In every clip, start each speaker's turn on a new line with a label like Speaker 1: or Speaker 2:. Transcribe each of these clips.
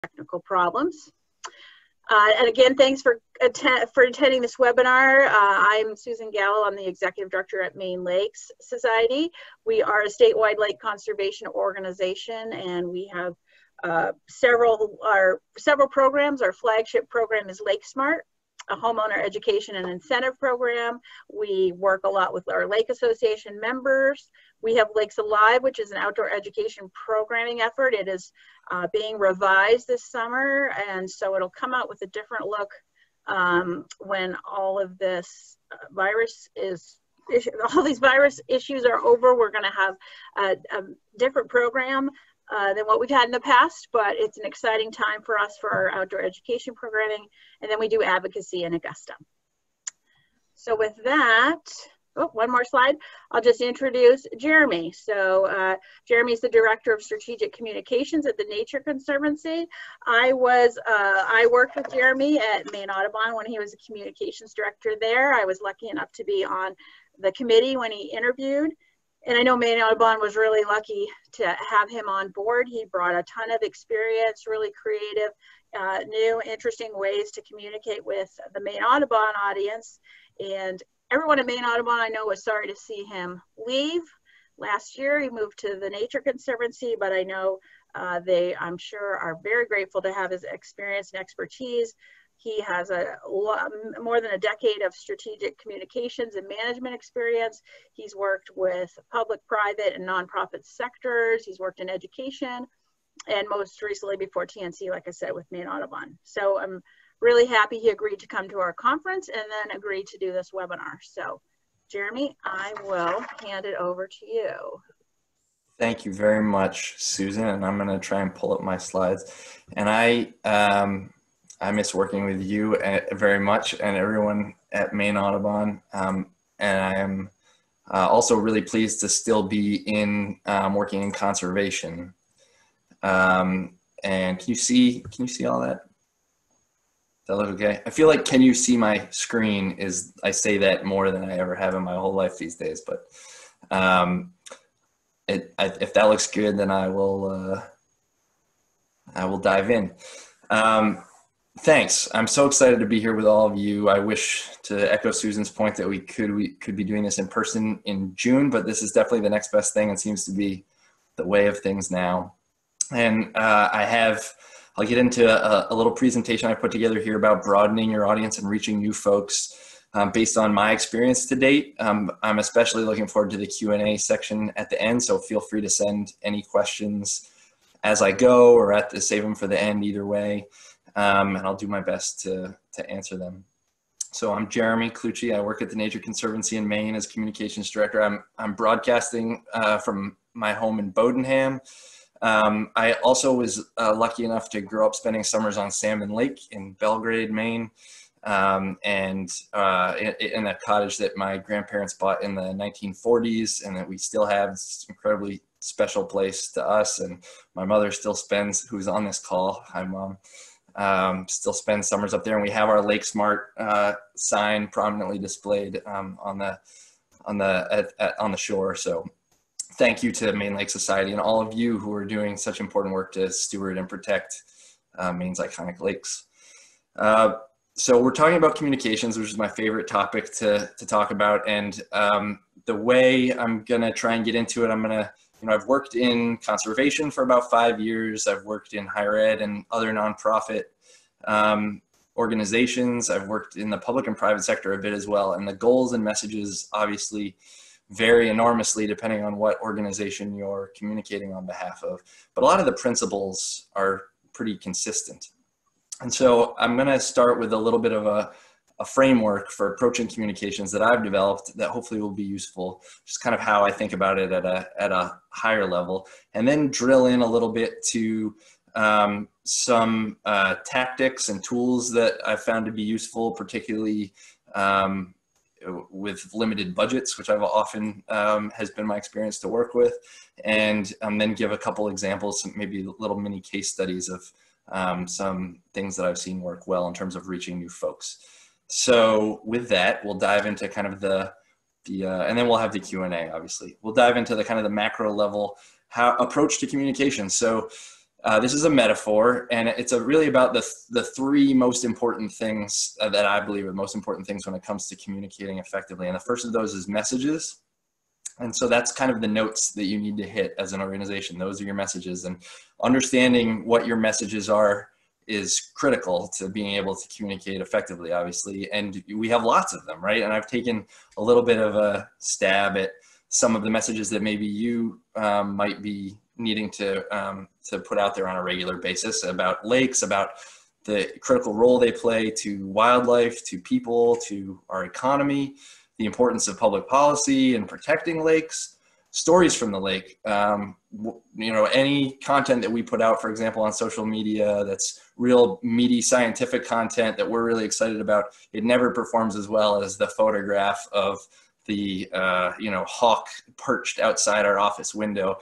Speaker 1: technical problems. And again, thanks for attending this webinar. I'm Susan Gallo. I'm the Executive Director at Maine Lakes Society. We are a statewide lake conservation organization, and we have several programs. Our flagship program is Lake Smart, a homeowner education and incentive program. We work a lot with our Lake Association members. We have Lakes Alive, which is an outdoor education programming effort. It is being revised this summer, and so it'll come out with a different look when all of this all these virus issues are over. We're going to have a different program than what we've had in the past, but it's an exciting time for us for our outdoor education programming. And then we do advocacy in Augusta. So with that, one more slide. I'll just introduce Jeremy. So Jeremy is the Director of Strategic Communications at the Nature Conservancy. I worked with Jeremy at Maine Audubon when he was a communications director there. I was lucky enough to be on the committee when he interviewed. And I know Maine Audubon was really lucky to have him on board. He brought a ton of experience, really creative, new, interesting ways to communicate with the Maine Audubon audience. And everyone at Maine Audubon I know was sorry to see him leave. Last year he moved to the Nature Conservancy, but I know they, I'm sure, are very grateful to have his experience and expertise. He has more than a decade of strategic communications and management experience. He's worked with public, private, and nonprofit sectors. He's worked in education, and most recently before TNC, like I said, with Maine Audubon. So I'm really happy he agreed to come to our conference and then agreed to do this webinar. So Jeremy, I will hand it over to you.
Speaker 2: Thank you very much, Susan. And I'm going to try and pull up my slides. And I miss working with you very much and everyone at Maine Audubon. And I am also really pleased to still be working in conservation. And can you see all that? Does that look okay? I feel like, can you see my screen I say that more than I ever have in my whole life these days, but if that looks good, then I will dive in. Thanks. I'm so excited to be here with all of you. I wish, to echo Susan's point, that we could be doing this in person in June, but this is definitely the next best thing. It seems to be the way of things now. And I'll get into a little presentation I put together here about broadening your audience and reaching new folks based on my experience to date. I'm especially looking forward to the Q&A section at the end, so feel free to send any questions as I go or save them for the end, either way. And I'll do my best to answer them. So I'm Jeremy Cluchey. I work at the Nature Conservancy in Maine as Communications Director. I'm broadcasting from my home in Broaden. I also was lucky enough to grow up spending summers on Salmon Lake in Belgrade, Maine, and in a cottage that my grandparents bought in the 1940s and that we still have. It's an incredibly special place to us, and my mother still spends, who's on this call, hi Mom, still spend summers up there, and we have our Lake Smart sign prominently displayed on the shore. So thank you to Maine Lakes Society and all of you who are doing such important work to steward and protect Maine's iconic lakes. So we're talking about communications, which is my favorite topic to talk about, and the way I'm gonna try and get into it, I've worked in conservation for about 5 years. I've worked in higher ed and other nonprofit organizations. I've worked in the public and private sector a bit as well. And the goals and messages obviously vary enormously depending on what organization you're communicating on behalf of. But a lot of the principles are pretty consistent. And so I'm going to start with a little bit of a framework for approaching communications that I've developed that hopefully will be useful, just kind of how I think about it at a higher level, and then drill in a little bit to some tactics and tools that I've found to be useful, particularly with limited budgets, which I've often has been my experience to work with, and then give a couple examples, maybe little mini case studies of some things that I've seen work well in terms of reaching new folks. So with that, we'll dive into kind of and then we'll have the Q&A, obviously. We'll dive into the kind of the macro level approach to communication. So This is a metaphor, and it's really about the three most important things that I believe are the most important things when it comes to communicating effectively. And the first of those is messages. And so that's kind of the notes that you need to hit as an organization. Those are your messages, and understanding what your messages are is critical to being able to communicate effectively, obviously. And we have lots of them, right? And I've taken a little bit of a stab at some of the messages that maybe you might be needing to put out there on a regular basis about lakes, about the critical role they play to wildlife, to people, to our economy, the importance of public policy and protecting lakes, stories from the lake. You know, any content that we put out, for example, on social media, that's real meaty scientific content that we're really excited about, it never performs as well as the photograph of the you know, hawk perched outside our office window.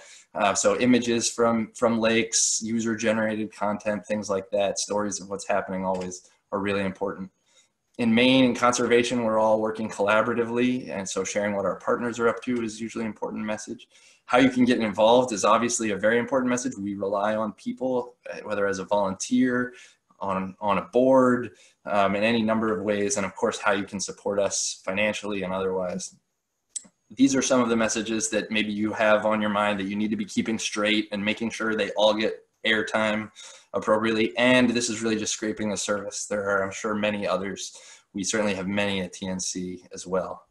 Speaker 2: So images from lakes, user-generated content, things like that, stories of what's happening always are really important. In Maine and conservation, we're all working collaboratively, and so sharing what our partners are up to is usually an important message. How you can get involved is obviously a very important message. We rely on people, whether as a volunteer, on a board, in any number of ways, and of course how you can support us financially and otherwise. These are some of the messages that maybe you have on your mind that you need to be keeping straight and making sure they all get airtime appropriately. And this is really just scraping the surface. There are, I'm sure, many others. We certainly have many at TNC as well.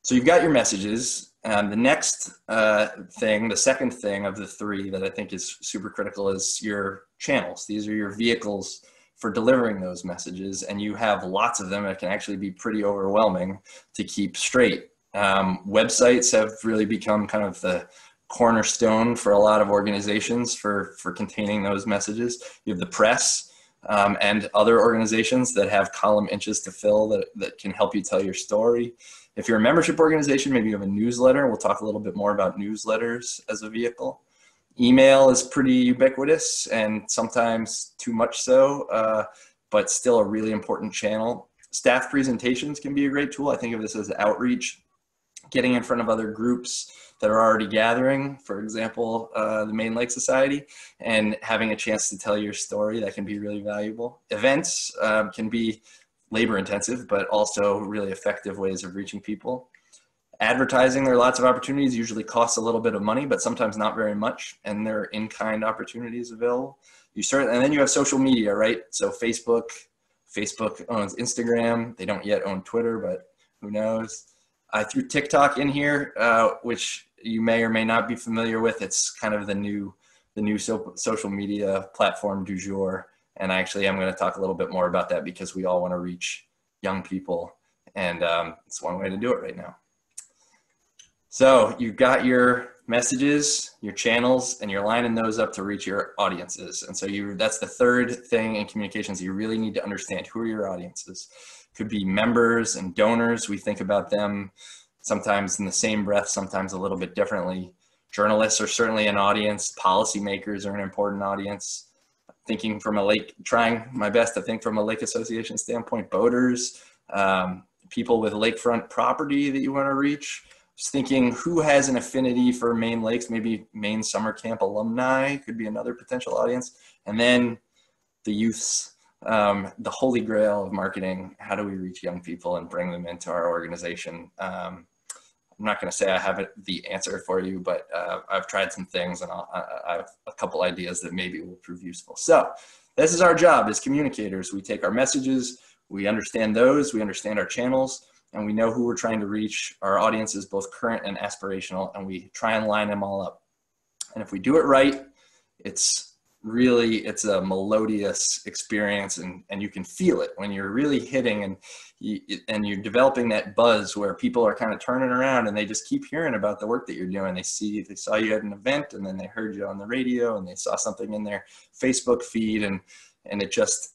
Speaker 2: So you've got your messages. The next thing, the second thing of the three that I think is super critical is your channels. These are your vehicles for delivering those messages, and you have lots of them. It can actually be pretty overwhelming to keep straight. Websites have really become kind of the cornerstone for a lot of organizations for containing those messages. You have the press and other organizations that have column inches to fill that can help you tell your story. If you're a membership organization, maybe you have a newsletter. We'll talk a little bit more about newsletters as a vehicle. Email is pretty ubiquitous and sometimes too much so, but still a really important channel. Staff presentations can be a great tool. I think of this as outreach, getting in front of other groups that are already gathering, for example, the Maine Lakes Society, and having a chance to tell your story. That can be really valuable. Events can be labor intensive, but also really effective ways of reaching people. Advertising, there are lots of opportunities, usually costs a little bit of money, but sometimes not very much, and there are in-kind opportunities available. And then you have social media, right? So Facebook owns Instagram. They don't yet own Twitter, but who knows? I threw TikTok in here, which you may or may not be familiar with. It's kind of the new social media platform du jour. And actually, I'm going to talk a little bit more about that because we all want to reach young people, and it's one way to do it right now. So you've got your messages, your channels, and you're lining those up to reach your audiences. And so that's the third thing in communications. You really need to understand who are your audiences. Could be members and donors. We think about them sometimes in the same breath, sometimes a little bit differently. Journalists are certainly an audience. Policymakers are an important audience. Thinking from trying my best to think from a lake association standpoint, boaters, people with lakefront property that you want to reach. Just thinking who has an affinity for Maine Lakes, maybe Maine summer camp alumni could be another potential audience. And then the youths, the holy grail of marketing. How do we reach young people and bring them into our organization? I'm not going to say I have the answer for you, but I've tried some things, and I have a couple ideas that maybe will prove useful. So this is our job as communicators. We take our messages, we understand those, we understand our channels, and we know who we're trying to reach. Our audience is both current and aspirational, and we try and line them all up. And if we do it right, it's a melodious experience, and you can feel it when you're really hitting and you're developing that buzz where people are kind of turning around and they just keep hearing about the work that you're doing. They saw you at an event, and then they heard you on the radio, and they saw something in their Facebook feed, and it just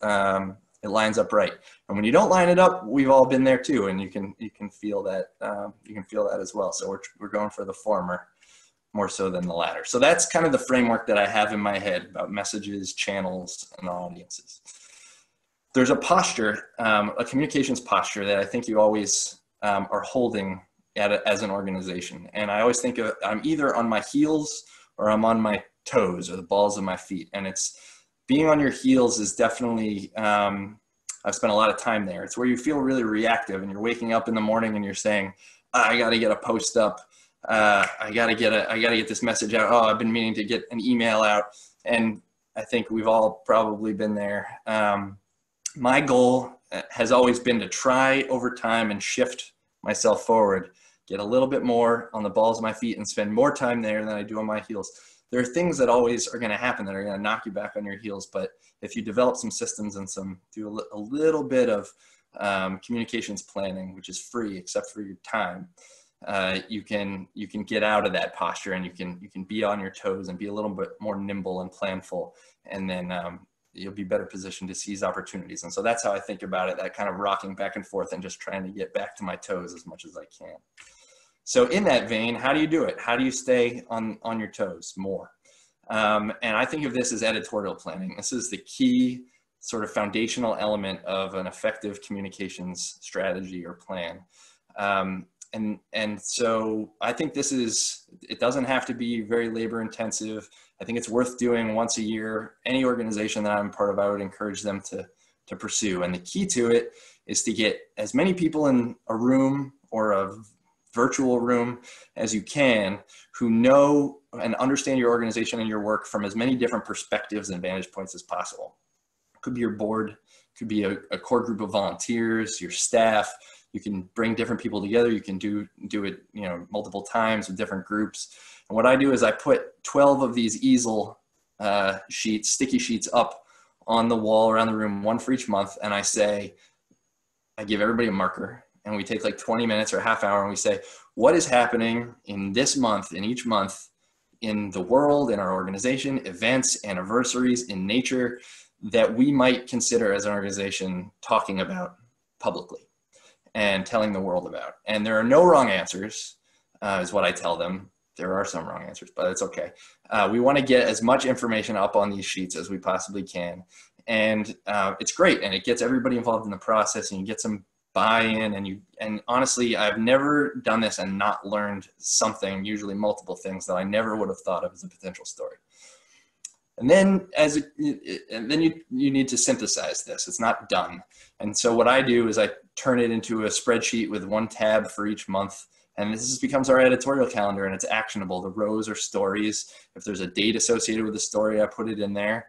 Speaker 2: it lines up right. And when you don't line it up, we've all been there too, and you can feel that as well. So we're going for the former more so than the latter. So that's kind of the framework that I have in my head about messages, channels, and audiences. There's a posture, a communications posture that I think you always are holding as an organization. And I always think I'm either on my heels or I'm on my toes or the balls of my feet. And it's being on your heels is definitely, I've spent a lot of time there. It's where you feel really reactive and you're waking up in the morning and you're saying, I got to get a post up. I got to get this message out. Oh, I've been meaning to get an email out. And I think we've all probably been there. My goal has always been to try over time and shift myself forward, get a little bit more on the balls of my feet and spend more time there than I do on my heels. There are things that always are going to happen that are going to knock you back on your heels. But if you develop some systems and do a little bit of communications planning, which is free except for your time, you can get out of that posture and you can be on your toes and be a little bit more nimble and planful, and then you'll be better positioned to seize opportunities. And so that's how I think about it, that kind of rocking back and forth and just trying to get back to my toes as much as I can. So in that vein, how do you do it? How do you stay on your toes more? And I think of this as editorial planning. This is the key sort of foundational element of an effective communications strategy or plan. And so I think it doesn't have to be very labor intensive. I think it's worth doing once a year. Any organization that I'm part of, I would encourage them to pursue. And the key to it is to get as many people in a room or a virtual room as you can who know and understand your organization and your work from as many different perspectives and vantage points as possible. It could be your board, it could be a core group of volunteers, your staff. You can bring different people together. You can do it, multiple times with different groups. And what I do is I put 12 of these easel sheets, sticky sheets up on the wall around the room, one for each month. And I give everybody a marker and we take like 20 minutes or a half hour and we say, what is happening in this month, in each month, in the world, in our organization, events, anniversaries, in nature, that we might consider as an organization talking about publicly and telling the world about. And there are no wrong answers, is what I tell them. There are some wrong answers, but it's okay. We want to get as much information up on these sheets as we possibly can. And it's great. And it gets everybody involved in the process and you get some buy-in. And honestly, I've never done this and not learned something, usually multiple things that I never would have thought of as a potential story. And then you need to synthesize this. It's not done. And so what I do is I turn it into a spreadsheet with one tab for each month. And this becomes our editorial calendar and it's actionable. The rows are stories. If there's a date associated with the story, I put it in there.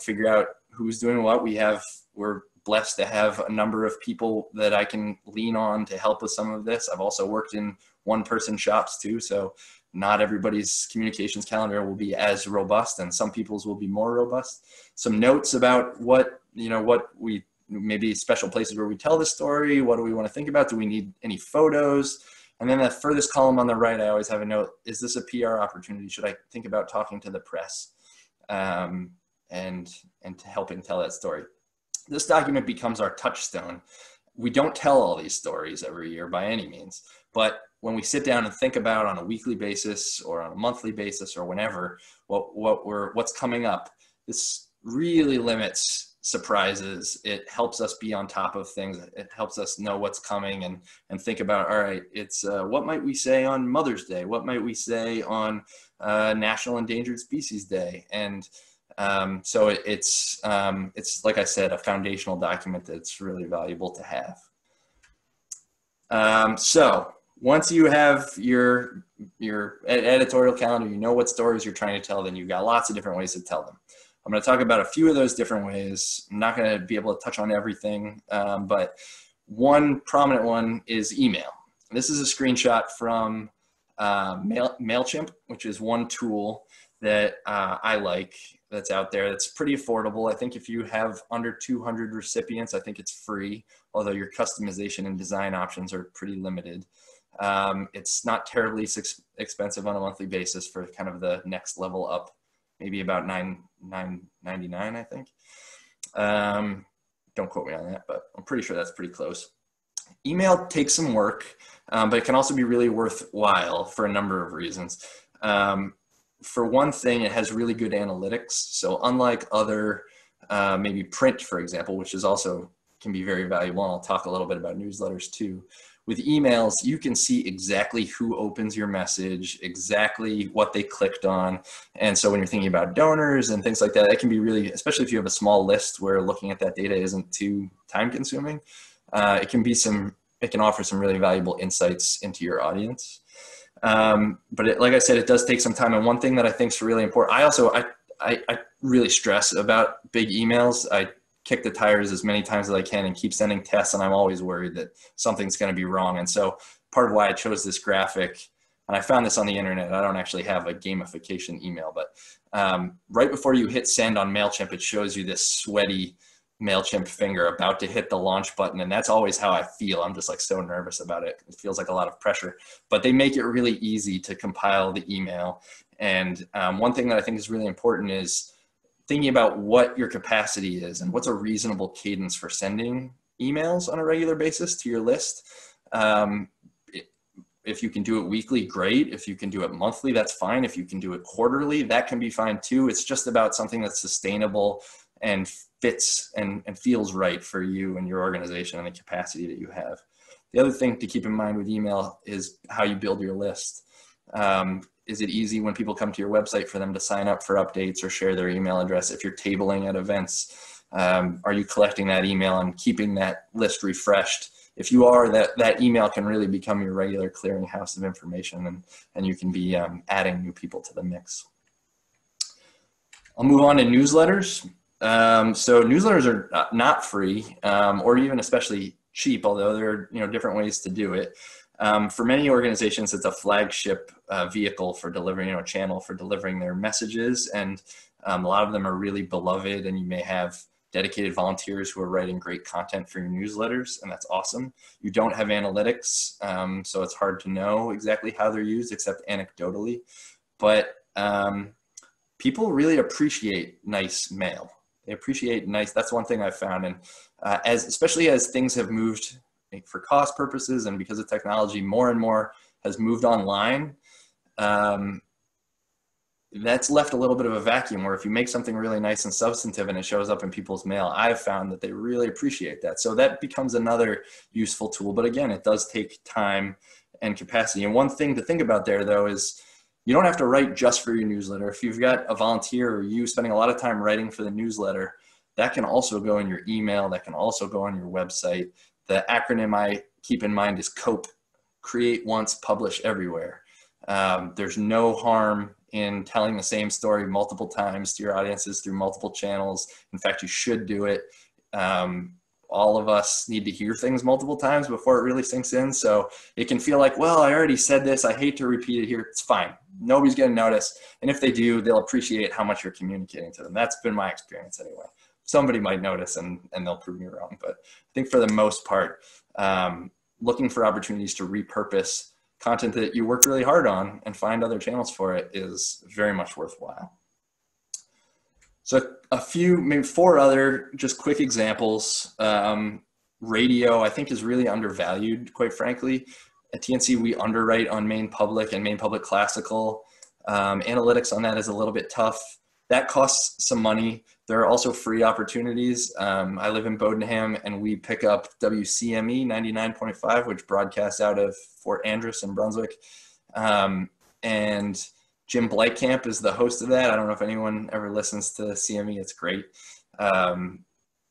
Speaker 2: Figure out who's doing what. We're blessed to have a number of people that I can lean on to help with some of this. I've also worked in one-person shops too. So not everybody's communications calendar will be as robust and some people's will be more robust. Some notes about what we, maybe special places where we tell the story. What do we want to think about? Do we need any photos? And then the furthest column on the right, I always have a note, is this a PR opportunity? Should I think about talking to the press and to helping tell that story? This document becomes our touchstone. We don't tell all these stories every year by any means, but when we sit down and think about on a weekly basis or on a monthly basis or whenever, what's coming up, this really limits surprises. It helps us be on top of things. It helps us know what's coming and think about, all right, it's what might we say on Mother's Day? What might we say on National Endangered Species Day? And so it's like I said, a foundational document that's really valuable to have. So once you have your editorial calendar, you know what stories you're trying to tell, then you've got lots of different ways to tell them. I'm going to talk about a few of those different ways. I'm not going to be able to touch on everything, but one prominent one is email. This is a screenshot from MailChimp, which is one tool that I like that's out there. That's pretty affordable. I think if you have under 200 recipients, I think it's free, although your customization and design options are pretty limited. It's not terribly expensive on a monthly basis for kind of the next level up, maybe about $9.99, I think. Don't quote me on that, but I'm pretty sure that's pretty close. Email takes some work, but it can also be really worthwhile for a number of reasons. For one thing, it has really good analytics. So unlike other, maybe print, for example, which is also can be very valuable, and I'll talk a little bit about newsletters too. With emails, you can see exactly who opens your message, exactly what they clicked on. And so when you're thinking about donors and things like that, it can be really, especially if you have a small list where looking at that data isn't too time consuming, it can offer some really valuable insights into your audience. But like I said, it does take some time. And one thing that I think is really important, I really stress about big emails. I kick the tires as many times as I can and keep sending tests, and I'm always worried that something's going to be wrong. And so part of why I chose this graphic, and I found this on the internet, I don't actually have a gamification email, but right before you hit send on MailChimp, it shows you this sweaty MailChimp finger about to hit the launch button. And that's always how I feel. I'm just like so nervous about it. It feels like a lot of pressure, but they make it really easy to compile the email. And one thing that I think is really important is thinking about what your capacity is and what's a reasonable cadence for sending emails on a regular basis to your list. If you can do it weekly, great. If you can do it monthly, that's fine. If you can do it quarterly, that can be fine too. It's just about something that's sustainable and fits and feels right for you and your organization and the capacity that you have. The other thing to keep in mind with email is how you build your list. Is it easy when people come to your website for them to sign up for updates or share their email address? If you're tabling at events, are you collecting that email and keeping that list refreshed? If you are, that email can really become your regular clearinghouse of information, and you can be adding new people to the mix. I'll move on to newsletters. So newsletters are not free or even especially cheap, although there are different ways to do it. For many organizations, it's a flagship vehicle for delivering, a channel for delivering their messages. And a lot of them are really beloved, and you may have dedicated volunteers who are writing great content for your newsletters, and that's awesome. You don't have analytics, so it's hard to know exactly how they're used except anecdotally. But people really appreciate nice mail. They appreciate nice, that's one thing I've found. And especially as things have moved for cost purposes and because of technology, more and more has moved online, that's left a little bit of a vacuum where if you make something really nice and substantive and it shows up in people's mail, I've found that they really appreciate that. So that becomes another useful tool. But again, it does take time and capacity. And one thing to think about there, though, is you don't have to write just for your newsletter. If you've got a volunteer or you spending a lot of time writing for the newsletter, that can also go in your email. That can also go on your website. The acronym I keep in mind is COPE, create once, publish everywhere. There's no harm in telling the same story multiple times to your audiences through multiple channels. In fact, you should do it. All of us need to hear things multiple times before it really sinks in. So it can feel like, well, I already said this. I hate to repeat it here. It's fine. Nobody's going to notice. And if they do, they'll appreciate how much you're communicating to them. That's been my experience anyway. Somebody might notice and they'll prove me wrong. But I think for the most part, looking for opportunities to repurpose content that you worked really hard on and find other channels for it is very much worthwhile. So a few, maybe 4 other just quick examples. Radio, I think, is really undervalued, quite frankly. At TNC, we underwrite on Maine Public and Maine Public Classical. Analytics on that is a little bit tough. That costs some money. There are also free opportunities. I live in Bodenham, and we pick up WCME 99.5, which broadcasts out of Fort Andrus in Brunswick. And Jim Blightcamp is the host of that. I don't know if anyone ever listens to CME. It's great. And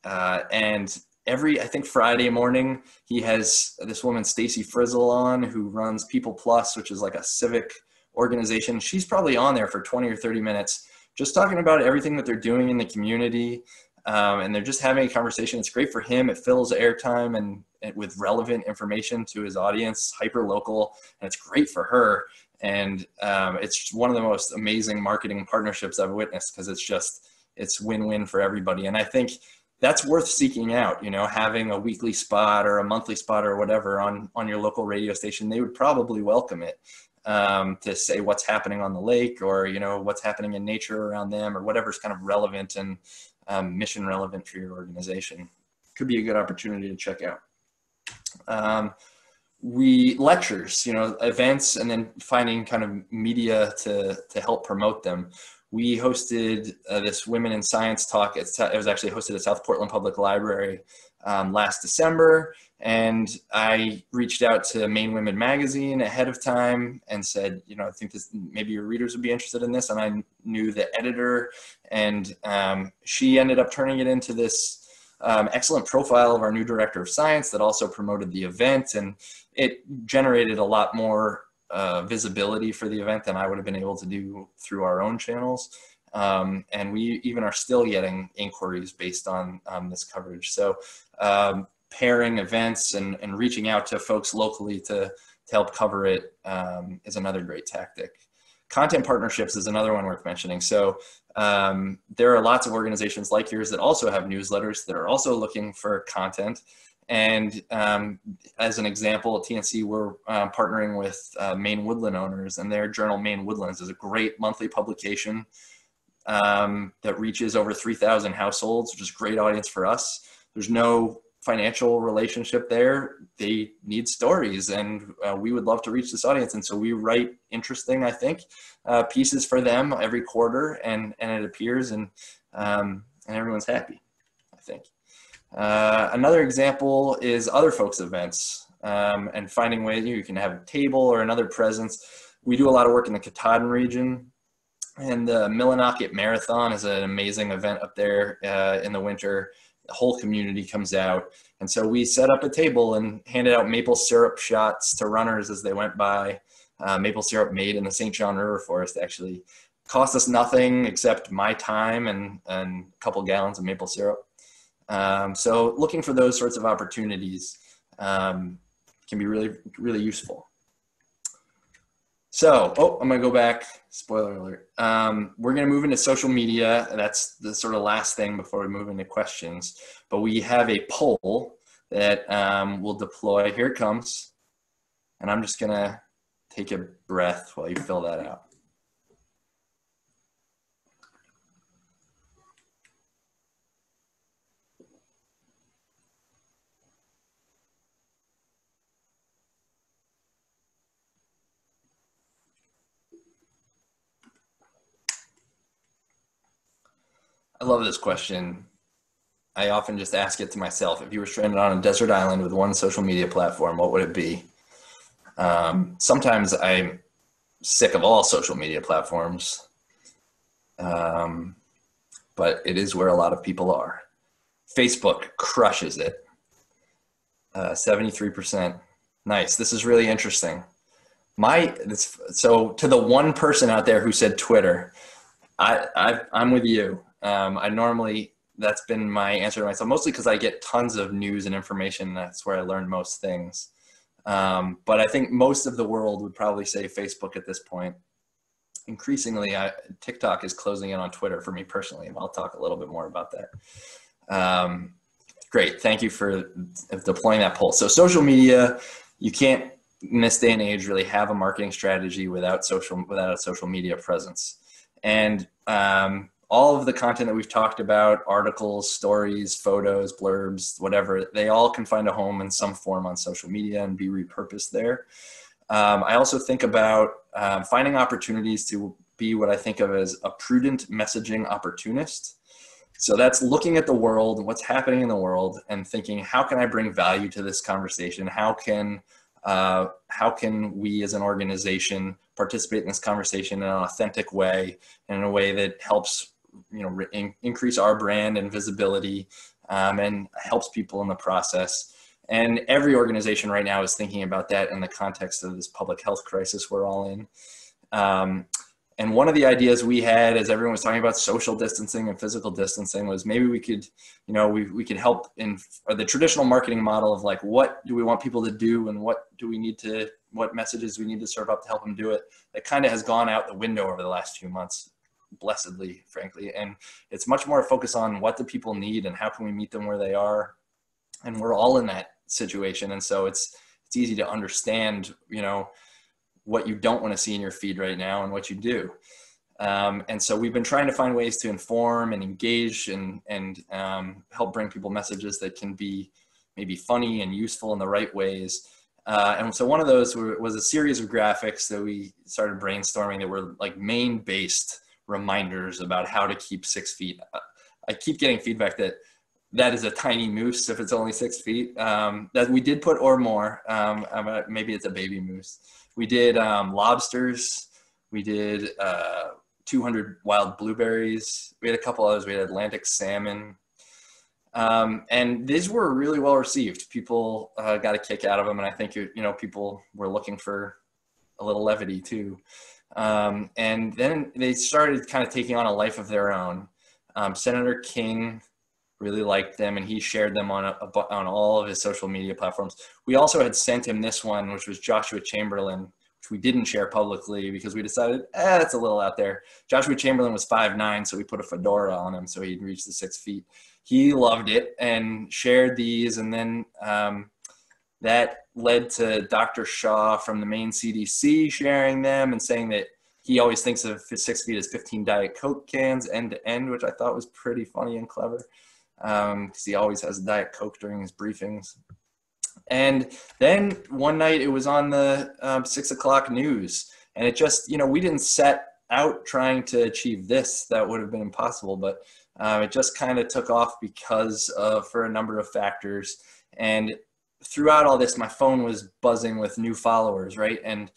Speaker 2: I think Friday morning, he has this woman, Stacy Frizzle, on, who runs People Plus, which is like a civic organization. She's probably on there for 20 or 30 minutes, just talking about everything that they're doing in the community. And they're just having a conversation. It's great for him. It fills airtime and with relevant information to his audience, hyper local, and it's great for her. And it's one of the most amazing marketing partnerships I've witnessed, because it's win-win for everybody. And I think that's worth seeking out, having a weekly spot or a monthly spot or whatever on your local radio station. They would probably welcome it, to say what's happening on the lake, or, what's happening in nature around them, or whatever's kind of relevant and mission relevant for your organization. Could be a good opportunity to check out. Lectures, events, and then finding kind of media to help promote them. We hosted this Women in Science talk. It was actually hosted at South Portland Public Library last December. And I reached out to Maine Women Magazine ahead of time and said, you know, I think this, maybe your readers would be interested in this. And I knew the editor, and she ended up turning it into this excellent profile of our new director of science that also promoted the event. And it generated a lot more visibility for the event than I would have been able to do through our own channels. And we even are still getting inquiries based on this coverage. So pairing events and reaching out to folks locally to help cover it is another great tactic. Content partnerships is another one worth mentioning. So there are lots of organizations like yours that also have newsletters that are also looking for content. And as an example, at TNC, we're partnering with Maine Woodland Owners, and their journal, Maine Woodlands, is a great monthly publication that reaches over 3,000 households, which is a great audience for us. There's no financial relationship there. They need stories, and we would love to reach this audience. And so we write interesting, I think, pieces for them every quarter, and it appears, and everyone's happy, I think. Another example is other folks' events, and finding ways you can have a table or another presence. We do a lot of work in the Katahdin region, and the Millinocket Marathon is an amazing event up there in the winter. The whole community comes out. And so we set up a table and handed out maple syrup shots to runners as they went by. Maple syrup made in the St. John River Forest actually cost us nothing except my time and a couple gallons of maple syrup. So looking for those sorts of opportunities can be really, really useful. So, I'm gonna go back, spoiler alert. We're gonna move into social media. That's the sort of last thing before we move into questions. But we have a poll that we'll deploy. Here it comes. And I'm just gonna take a breath while you fill that out. I love this question. I often just ask it to myself. If you were stranded on a desert island with one social media platform, what would it be? Sometimes I'm sick of all social media platforms, but it is where a lot of people are. Facebook crushes it. 73%. Nice. This is really interesting. So to the one person out there who said Twitter, I'm with you. That's been my answer to myself, mostly because I get tons of news and information. That's where I learn most things. But I think most of the world would probably say Facebook at this point. Increasingly, TikTok is closing in on Twitter for me personally, and I'll talk a little bit more about that. Great, thank you for deploying that poll. So social media, you can't in this day and age really have a marketing strategy without a social media presence. And all of the content that we've talked about, articles, stories, photos, blurbs, whatever, they all can find a home in some form on social media and be repurposed there. I also think about finding opportunities to be what I think of as a prudent messaging opportunist. So that's looking at the world, what's happening in the world, and thinking, how can I bring value to this conversation? How can we as an organization participate in this conversation in an authentic way, and in a way that helps, increase our brand and visibility, and helps people in the process. And every organization right now is thinking about that in the context of this public health crisis we're all in. And one of the ideas we had, as everyone was talking about social distancing and physical distancing, was maybe we could, we could help in the traditional marketing model of like, what do we want people to do, and what messages we need to serve up to help them do it. That kind of has gone out the window over the last few months, blessedly, frankly. And it's much more a focus on what do people need and how can we meet them where they are. And we're all in that situation. And so it's easy to understand, what you don't want to see in your feed right now and what you do. And so we've been trying to find ways to inform and engage and help bring people messages that can be maybe funny and useful in the right ways. And so one of those was a series of graphics that we started brainstorming that were like Maine-based reminders about how to keep 6 feet. I keep getting feedback that that is a tiny moose if it's only 6 feet. That we did put or more. Maybe it's a baby moose. We did lobsters. We did 200 wild blueberries. We had a couple others. We had Atlantic salmon. And these were really well received. People got a kick out of them. And I think, people were looking for a little levity too. And then they started kind of taking on a life of their own. Senator King really liked them, and he shared them on all of his social media platforms. We also had sent him this one, which was Joshua Chamberlain, which we didn't share publicly because we decided, that's a little out there. Joshua Chamberlain was 5'9", so we put a fedora on him so he'd reach the 6 feet. He loved it and shared these, and then that led to Dr. Shaw from the Maine CDC sharing them and saying that he always thinks of 6 feet as 15 Diet Coke cans end to end, which I thought was pretty funny and clever. Because he always has Diet Coke during his briefings. And then one night it was on the 6 o'clock news, and it just, we didn't set out trying to achieve this. That would have been impossible, but it just kind of took off because for a number of factors. And throughout all this, my phone was buzzing with new followers, right? And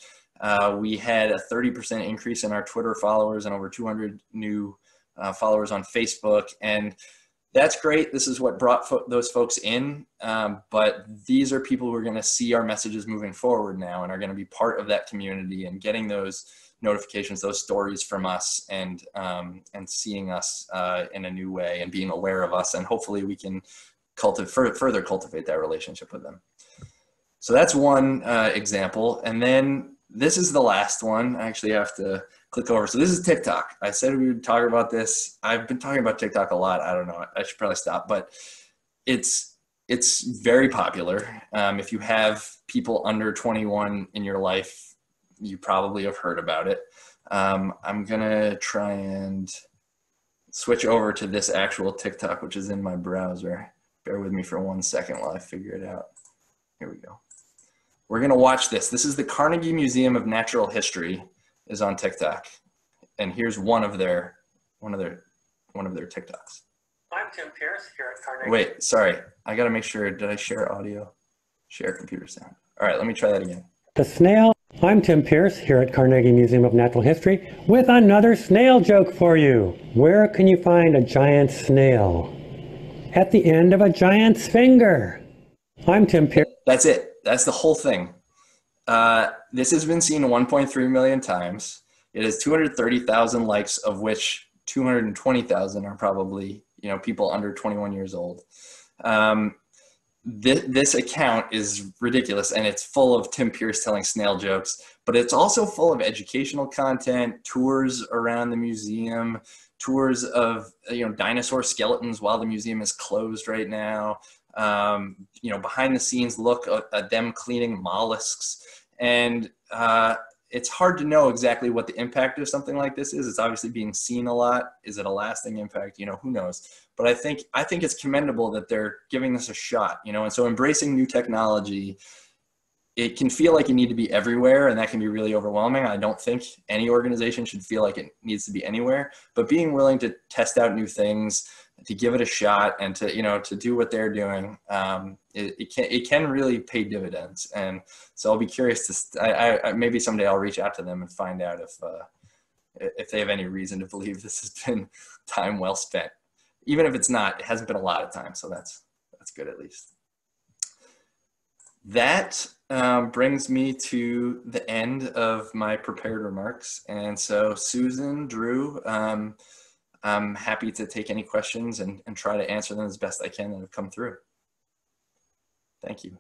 Speaker 2: we had a 30% increase in our Twitter followers and over 200 new followers on Facebook. And that's great. This is what brought those folks in. But these are people who are going to see our messages moving forward now and are going to be part of that community and getting those notifications, those stories from us, and seeing us in a new way and being aware of us. And hopefully we can further cultivate that relationship with them. So that's one example. And then this is the last one. I actually have to click over. So this is TikTok. I said we would talk about this. I've been talking about TikTok a lot. I don't know. I should probably stop, but it's very popular. If you have people under 21 in your life, you probably have heard about it. I'm going to try and switch over to this actual TikTok, which is in my browser. Bear with me for 1 second while I figure it out. Here we go. We're going to watch this. This is the Carnegie Museum of Natural History is on TikTok. And here's one of their TikToks.
Speaker 3: I'm Tim Pierce here at Carnegie.
Speaker 2: Wait, sorry. I got to make sure. Did I share audio? Share computer sound. All right, let me try that again.
Speaker 4: The snail. I'm Tim Pierce here at Carnegie Museum of Natural History with another snail joke for you. Where can you find a giant snail? At the end of a giant's finger. I'm Tim Pierce.
Speaker 2: That's it. That's the whole thing. This has been seen 1.3 million times. It has 230,000 likes, of which 220,000 are probably, people under 21 years old. This account is ridiculous, and it's full of Tim Pierce telling snail jokes, but it's also full of educational content, tours around the museum, tours of, dinosaur skeletons while the museum is closed right now. Behind the scenes look at them cleaning mollusks. And it's hard to know exactly what the impact of something like this is. It's obviously being seen a lot. Is it a lasting impact? Who knows? But I think it's commendable that they're giving this a shot, and so embracing new technology, it can feel like you need to be everywhere, and that can be really overwhelming. I don't think any organization should feel like it needs to be anywhere, but being willing to test out new things, to give it a shot, and to do what they're doing, it can really pay dividends. And so I'll be curious to maybe someday I'll reach out to them and find out if they have any reason to believe this has been time well spent. Even if it's not, it hasn't been a lot of time, so that's good at least. That brings me to the end of my prepared remarks. And so Susan, Drew, I'm happy to take any questions and try to answer them as best I can that have come through. Thank you.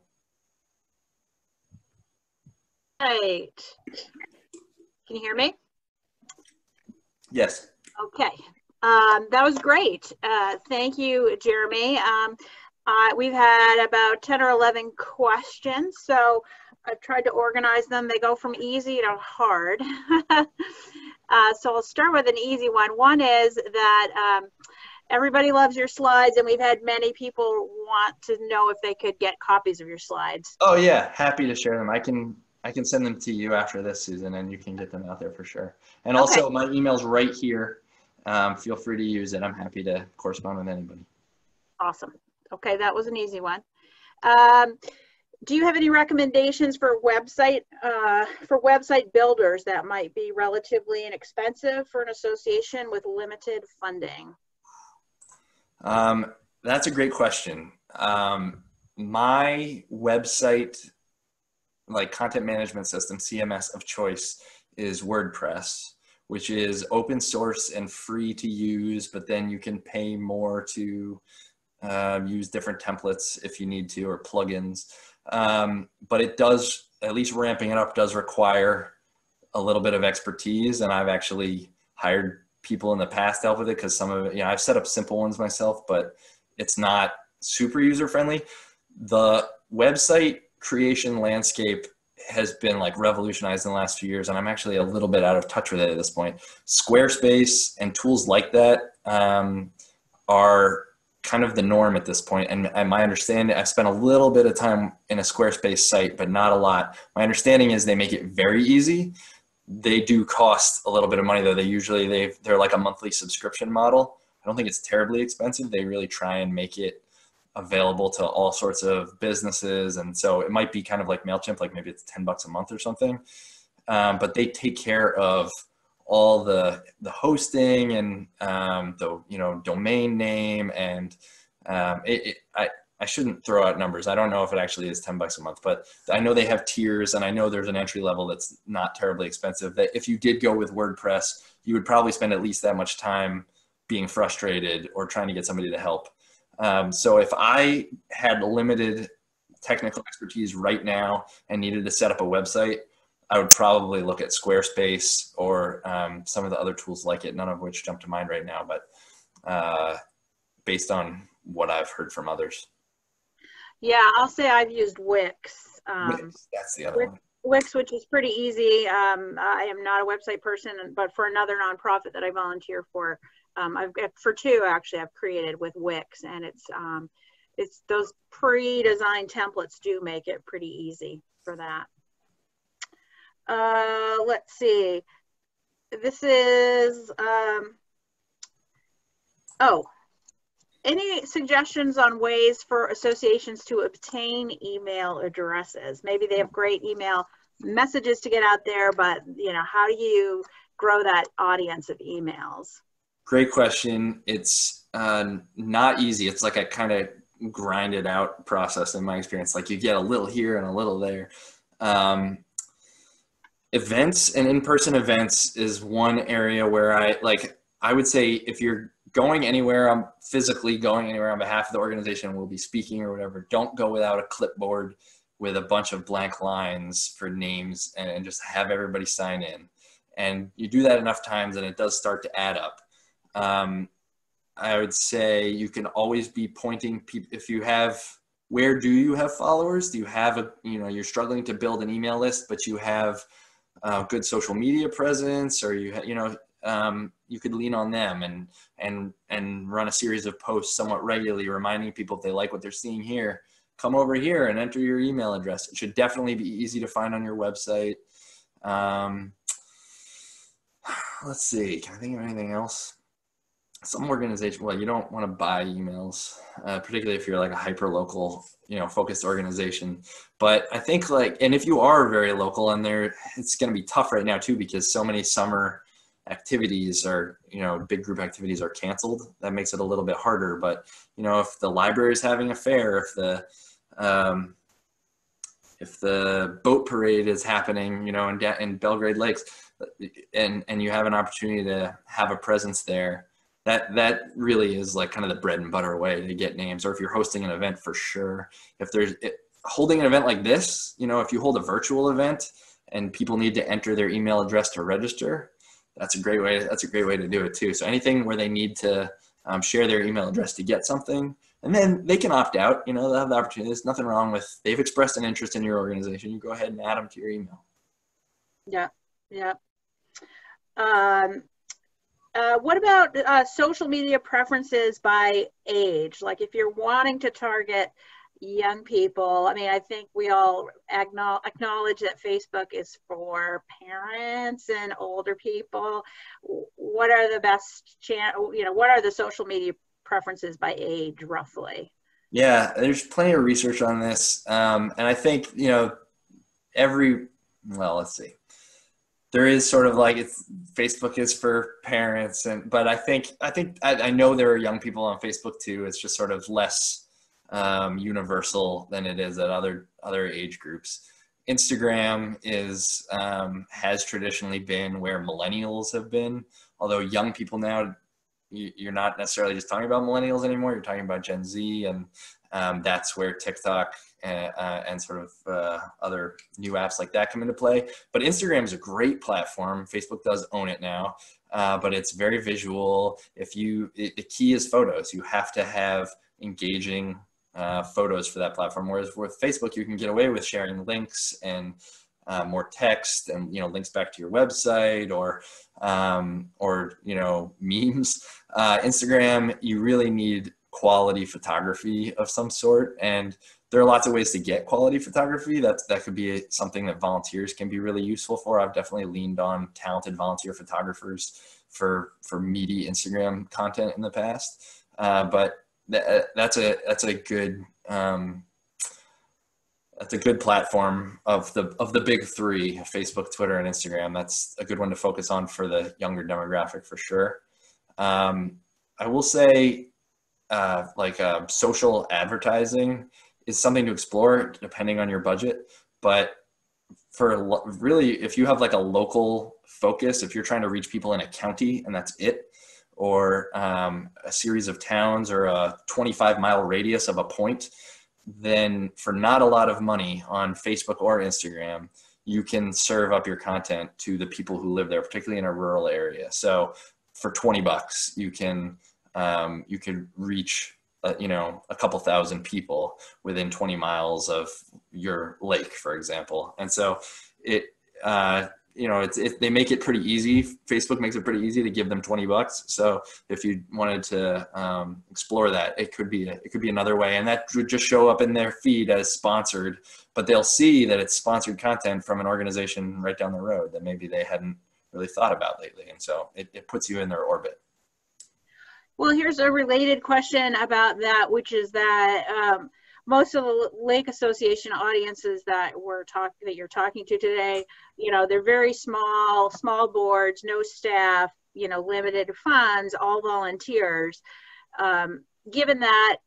Speaker 1: Right. Can you hear me?
Speaker 2: Yes.
Speaker 1: Okay. That was great. Thank you, Jeremy. We've had about 10 or 11 questions, so I've tried to organize them. They go from easy to hard. So I'll start with an easy one. One is that everybody loves your slides, and we've had many people want to know if they could get copies of your slides.
Speaker 2: Oh yeah, happy to share them. I can send them to you after this, Susan, and you can get them out there for sure. And also my email's right here. Feel free to use it. I'm happy to correspond with anybody.
Speaker 1: Awesome. Okay, that was an easy one. Do you have any recommendations for website builders that might be relatively inexpensive for an association with limited funding?
Speaker 2: That's a great question. My website, like content management system, CMS of choice, is WordPress, which is open source and free to use, but then you can pay more to use different templates if you need to, or plugins. But it does, at least ramping it up, does require a little bit of expertise. And I've actually hired people in the past to help with it, because some of it, I've set up simple ones myself, but it's not super user friendly. The website creation landscape has been like revolutionized in the last few years, and I'm actually a little bit out of touch with it at this point. Squarespace and tools like that are kind of the norm at this point. And my understanding, I've spent a little bit of time in a Squarespace site, but not a lot. My understanding is they make it very easy. They do cost a little bit of money though. They're like a monthly subscription model. I don't think it's terribly expensive. They really try and make it available to all sorts of businesses. And so it might be kind of like MailChimp, like maybe it's $10 a month or something. But they take care of all the hosting and the domain name, and I shouldn't throw out numbers. I don't know if it actually is $10 a month, but I know they have tiers, and I know there's an entry level that's not terribly expensive. That if you did go with WordPress, you would probably spend at least that much time being frustrated or trying to get somebody to help. So if I had limited technical expertise right now and needed to set up a website, I would probably look at Squarespace or some of the other tools like it, none of which jump to mind right now, but based on what I've heard from others.
Speaker 1: Yeah, I'll say I've used Wix.
Speaker 2: Wix, that's the other one.
Speaker 1: Wix, which is pretty easy. I am not a website person, but for another nonprofit that I volunteer for, I've got for two actually I've created with Wix, and it's those pre-designed templates do make it pretty easy for that. Let's see. This is any suggestions on ways for associations to obtain email addresses? Maybe they have great email messages to get out there, but how do you grow that audience of emails?
Speaker 2: Great question. It's not easy. It's like a kind of grinded out process in my experience. Like you get a little here and a little there. Events and in-person events is one area where I would say if you're going anywhere, I'm physically going anywhere on behalf of the organization, we'll be speaking or whatever, don't go without a clipboard with a bunch of blank lines for names and just have everybody sign in. And you do that enough times and it does start to add up. I would say you can always be pointing people, if you have, where do you have followers? Do you have you're struggling to build an email list, but you have good social media presence, or you could lean on them and run a series of posts somewhat regularly, reminding people if they like what they're seeing here, come over here and enter your email address. It should definitely be easy to find on your website. Let's see, can I think of anything else? Some organization, well, you don't want to buy emails, particularly if you're like a hyper-local, focused organization. But I think and if you are very local, and it's going to be tough right now too, because so many summer activities are, big group activities are canceled. That makes it a little bit harder. But, if the library is having a fair, if the boat parade is happening, in Belgrade Lakes, and you have an opportunity to have a presence there, that really is like kind of the bread and butter way to get names. Or if you're hosting an event, for sure. Holding an event like this, if you hold a virtual event and people need to enter their email address to register, that's a great way to do it too. So anything where they need to share their email address to get something, and then they can opt out, they'll have the opportunity. There's nothing wrong with, they've expressed an interest in your organization, you go ahead and add them to your email.
Speaker 1: Yeah. What about social media preferences by age? Like if you're wanting to target young people, I think we all acknowledge that Facebook is for parents and older people. What are the best what are the social media preferences by age roughly?
Speaker 2: Yeah, there's plenty of research on this. And I think, you know, well, let's see. There is sort of like, Facebook is for parents, but I know there are young people on Facebook too. It's just sort of less universal than it is at other age groups. Instagram has traditionally been where millennials have been, although young people now, you're not necessarily just talking about millennials anymore. You're talking about Gen Z, and that's where TikTok and sort of other new apps like that come into play. But Instagram is a great platform. Facebook does own it now, but it's very visual. The key is photos. You have to have engaging photos for that platform. Whereas with Facebook, you can get away with sharing links and more text and, you know, links back to your website or you know, memes. Instagram, you really need quality photography of some sort, and there are lots of ways to get quality photography. That could be something that volunteers can be really useful for. I've definitely leaned on talented volunteer photographers for meaty Instagram content in the past, but that's a good platform of the big three: Facebook, Twitter, and Instagram. That's a good one to focus on for the younger demographic for sure. I will say, social advertising is something to explore depending on your budget. But for really, if you have like a local focus, if you're trying to reach people in a county and that's it, or a series of towns or a 25-mile radius of a point, then for not a lot of money on Facebook or Instagram, you can serve up your content to the people who live there, particularly in a rural area. So for $20, you can reach a couple thousand people within 20 miles of your lake, for example. And so they make it pretty easy. Facebook makes it pretty easy to give them $20. So if you wanted to explore that, it could be another way, and that would just show up in their feed as sponsored, but they'll see that it's sponsored content from an organization right down the road that maybe they hadn't really thought about lately. And so it puts you in their orbit.
Speaker 1: Well, here's a related question about that, which is that most of the Lake Association audiences that you're talking to today, you know, they're very small boards, no staff, you know, limited funds, all volunteers. Given that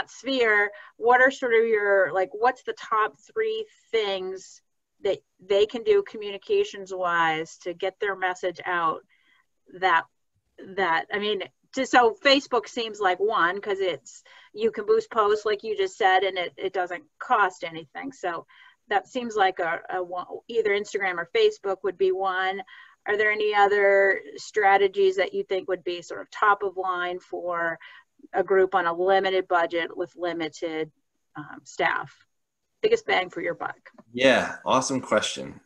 Speaker 1: sphere, what are sort of what's the top 3 things that they can do communications wise to get their message out? So Facebook seems like one, because you can boost posts like you just said, and it doesn't cost anything. So that seems like either Instagram or Facebook would be one. Are there any other strategies that you think would be sort of top of line for a group on a limited budget with limited staff? Biggest bang for your buck.
Speaker 2: Yeah, awesome question.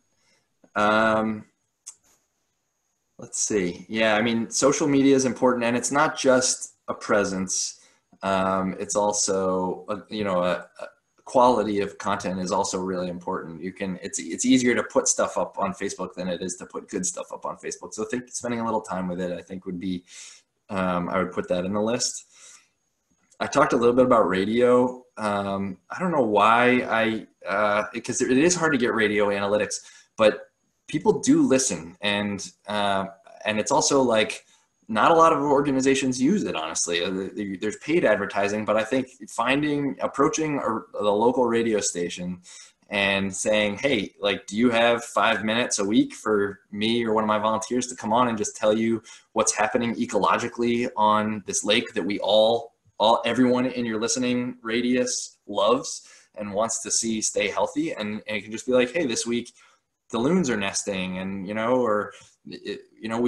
Speaker 2: Let's see. Yeah, I mean, social media is important, and it's not just a presence. It's also, a quality of content is also really important. It's easier to put stuff up on Facebook than it is to put good stuff up on Facebook. So spending a little time with it, I think would be, I would put that in the list. I talked a little bit about radio. I don't know why because it is hard to get radio analytics, but people do listen, and it's also like not a lot of organizations use it, honestly. There's paid advertising, but I think approaching the local radio station and saying, hey, like, do you have 5 minutes a week for me or one of my volunteers to come on and just tell you what's happening ecologically on this lake that we everyone in your listening radius loves and wants to see stay healthy? And it can just be like, hey, this week the loons are nesting, and we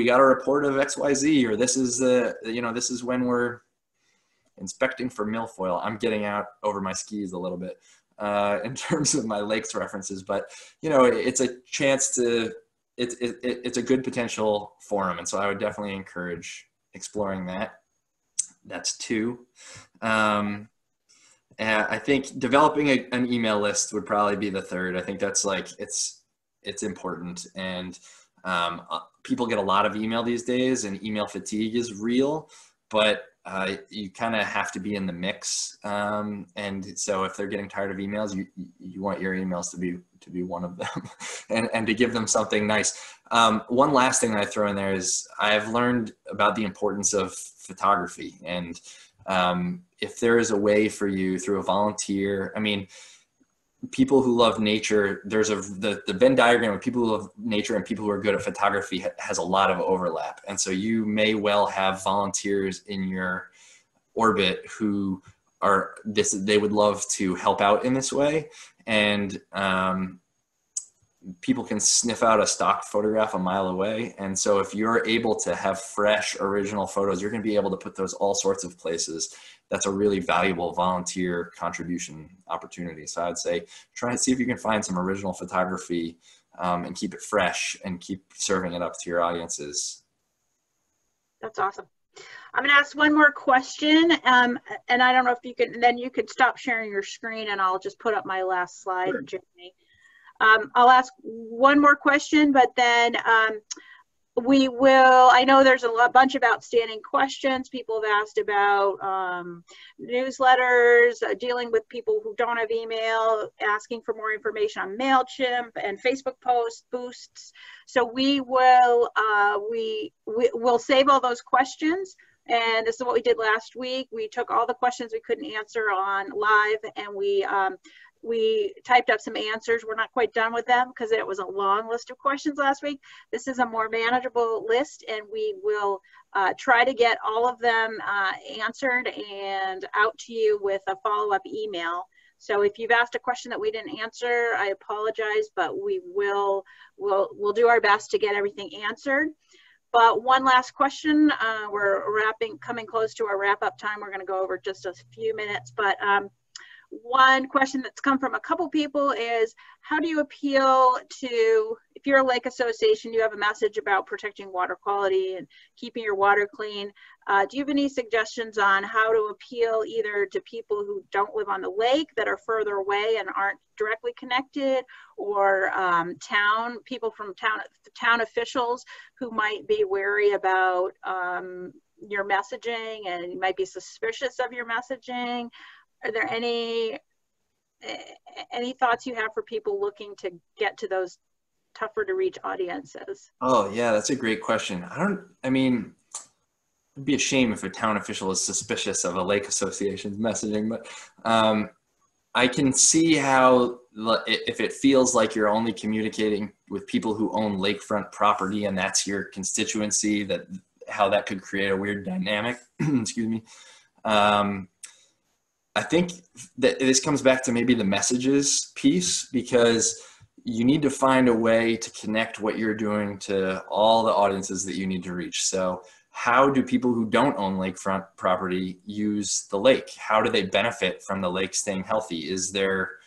Speaker 2: got a report of XYZ, or this is when we're inspecting for milfoil. I'm getting out over my skis a little bit in terms of my lakes references, but it's a chance to it's a good potential forum, and so I would definitely encourage exploring that. That's 2. And I think developing an email list would probably be the 3rd. I think that's it's important, and people get a lot of email these days, and email fatigue is real, but you kind of have to be in the mix. And so if they're getting tired of emails, you want your emails to be one of them and to give them something nice. One last thing that I throw in there is I've learned about the importance of photography. And if there is a way for you through a volunteer, I mean, people who love nature, there's the Venn diagram of people who love nature and people who are good at photography has a lot of overlap. And so you may well have volunteers in your orbit who are they would love to help out in this way. And people can sniff out a stock photograph a mile away. And so if you're able to have fresh, original photos, you're going to be able to put those all sorts of places. That's a really valuable volunteer contribution opportunity. So I'd say try and see if you can find some original photography and keep it fresh and keep serving it up to your audiences.
Speaker 1: That's awesome. I'm going to ask one more question, and I don't know if you can, then you could stop sharing your screen and I'll just put up my last slide, sure. Jeremy. I'll ask one more question, but then we will, I know there's a bunch of outstanding questions. People have asked about newsletters, dealing with people who don't have email, asking for more information on MailChimp and Facebook post boosts. So we will, we'll save all those questions. And this is what we did last week. We took all the questions we couldn't answer on live, and we typed up some answers. We're not quite done with them because it was a long list of questions last week. This is a more manageable list, and we will try to get all of them answered and out to you with a follow-up email. So if you've asked a question that we didn't answer, I apologize, but we'll do our best to get everything answered. But one last question, we're coming close to our wrap-up time. We're going to go over just a few minutes, but one question that's come from a couple people is, how do you appeal to, if you're a lake association, you have a message about protecting water quality and keeping your water clean. Do you have any suggestions on how to appeal either to people who don't live on the lake that are further away and aren't directly connected, or people from town officials who might be wary about your messaging and might be suspicious of your messaging? Are there any thoughts you have for people looking to get to those tougher to reach audiences? Oh
Speaker 2: yeah, that's a great question. I mean, it'd be a shame if a town official is suspicious of a lake association's messaging, but I can see how, if it feels like you're only communicating with people who own lakefront property and that's your constituency, how that could create a weird dynamic. Excuse me. I think that this comes back to maybe the messages piece, because you need to find a way to connect what you're doing to all the audiences that you need to reach. So how do people who don't own lakefront property use the lake? How do they benefit from the lake staying healthy? Is there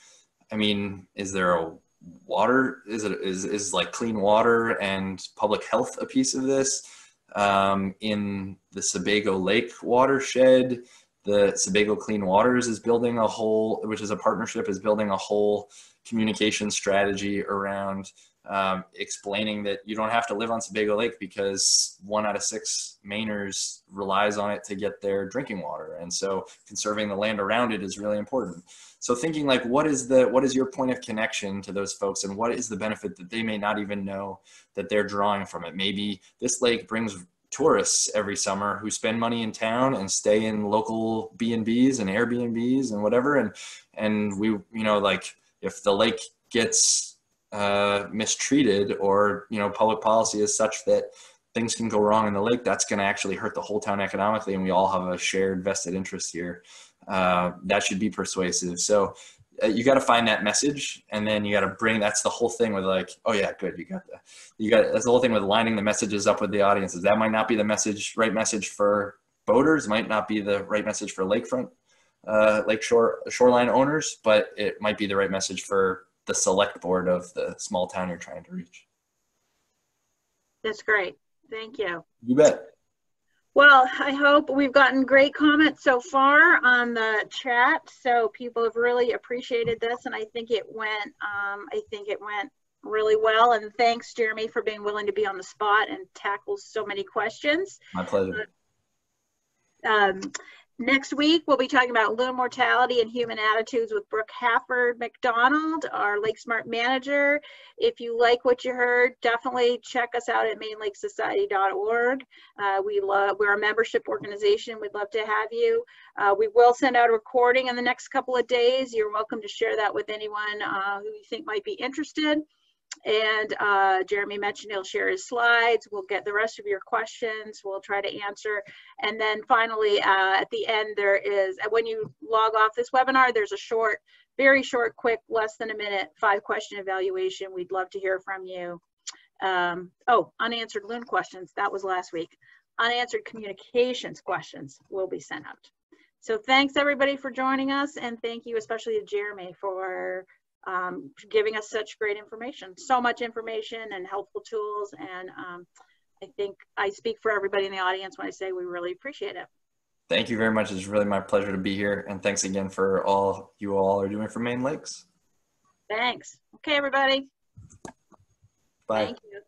Speaker 2: a water, is like clean water and public health a piece of this? In the Sebago Lake watershed, the Sebago Clean Waters is building which is a partnership, is building a whole communication strategy around explaining that you don't have to live on Sebago Lake because 1 out of 6 Mainers relies on it to get their drinking water. And so conserving the land around it is really important. So thinking like, what is your point of connection to those folks, and what is the benefit that they may not even know that they're drawing from it? Maybe this lake brings tourists every summer who spend money in town and stay in local B&Bs and Airbnbs and whatever. And we, like if the lake gets mistreated, or, public policy is such that things can go wrong in the lake, that's going to actually hurt the whole town economically. And we all have a shared vested interest here. That should be persuasive. So you got to find that message, and then you got to that's the whole thing with like, oh yeah, good. That's the whole thing with lining the messages up with the audiences. That might not be the right message for boaters, might not be the right message for lakefront, shoreline owners, but it might be the right message for the select board of the small town you're trying to reach.
Speaker 1: That's great. Thank you.
Speaker 2: You bet.
Speaker 1: Well, I hope we've gotten great comments so far on the chat. So people have really appreciated this, and I think it went really well. And thanks, Jeremy, for being willing to be on the spot and tackle so many questions.
Speaker 2: My pleasure.
Speaker 1: Next week, we'll be talking about loon mortality and human attitudes with Brooke Hafford McDonald, our Lake Smart manager. If you like what you heard, definitely check us out at mainlakesociety.org. We're a membership organization. We'd love to have you. We will send out a recording in the next couple of days. You're welcome to share that with anyone who you think might be interested. And Jeremy mentioned he'll share his slides. We'll get the rest of your questions. We'll try to answer. And then finally, at the end, there is, when you log off this webinar, there's a short, very short, quick, less than a minute, 5-question evaluation. We'd love to hear from you. Oh, unanswered loon questions. That was last week. Unanswered communications questions will be sent out. So thanks everybody for joining us. And thank you especially to Jeremy for giving us such great information, so much information and helpful tools. And I think I speak for everybody in the audience when I say we really appreciate it.
Speaker 2: Thank you very much. It's really my pleasure to be here. And thanks again for all you all are doing for Maine Lakes.
Speaker 1: Thanks. Okay, everybody.
Speaker 2: Bye.
Speaker 1: Thank you.